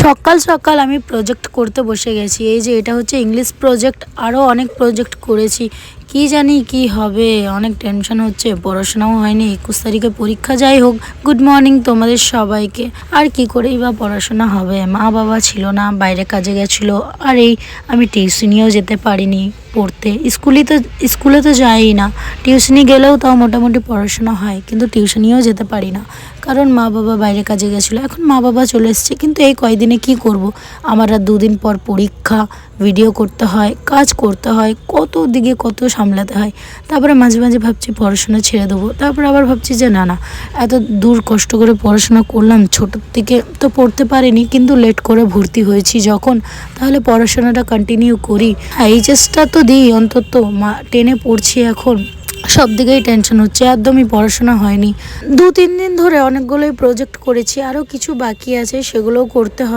সকাল সকাল আমি প্রজেক্ট করতে বসে গেছি। এই যে এটা হচ্ছে ইংলিশ প্রজেক্ট, আরও অনেক প্রজেক্ট করেছি। কি জানি কি হবে, অনেক টেনশন হচ্ছে, পড়াশোনাও হয়নি, 21 তারিখে পরীক্ষা। যাই হোক, গুড মর্নিং তোমাদের সবাইকে। আর কি করেই বা পড়াশোনা হবে, মা বাবা ছিল না, বাইরে কাজে গেছিলো। আর এই আমি টিউশনিও যেতে পারিনি পড়তে। স্কুলে তো যাই না, টিউশনি গেলেও তাও মোটামুটি পড়াশোনা হয়, কিন্তু টিউশনিও যেতে পারি না, কারণ মা বাবা বাইরে কাজে গেছিলো। এখন মা বাবা চলে এসছে, কিন্তু এই কয়দিনে কি করব। আমার আর 2 দিন পর পরীক্ষা, ভিডিও করতে হয়, কাজ করতে হয়, কত দিকে কত সামলাতে হয়। তারপরে মাঝে মাঝে ভাবছি পড়াশোনা ছেড়ে দেবো, তারপরে আবার ভাবছি যে না না, এত দূর কষ্ট করে পড়াশোনা করলাম, ছোটোর থেকে তো পড়তে পারিনি, কিন্তু লেট করে ভর্তি হয়েছি যখন, তাহলে পড়াশোনাটা কন্টিনিউ করি। এইচএসটা তো দিই অন্তত, 10-এ পড়ছি এখন। সব দিকেই টেনশন হচ্ছে, একদমই পড়াশোনা হয়নি। 2-3 দিন ধরে অনেকগুলোই প্রজেক্ট করেছি, আরও কিছু বাকি আছে, সেগুলোও করতে হবে।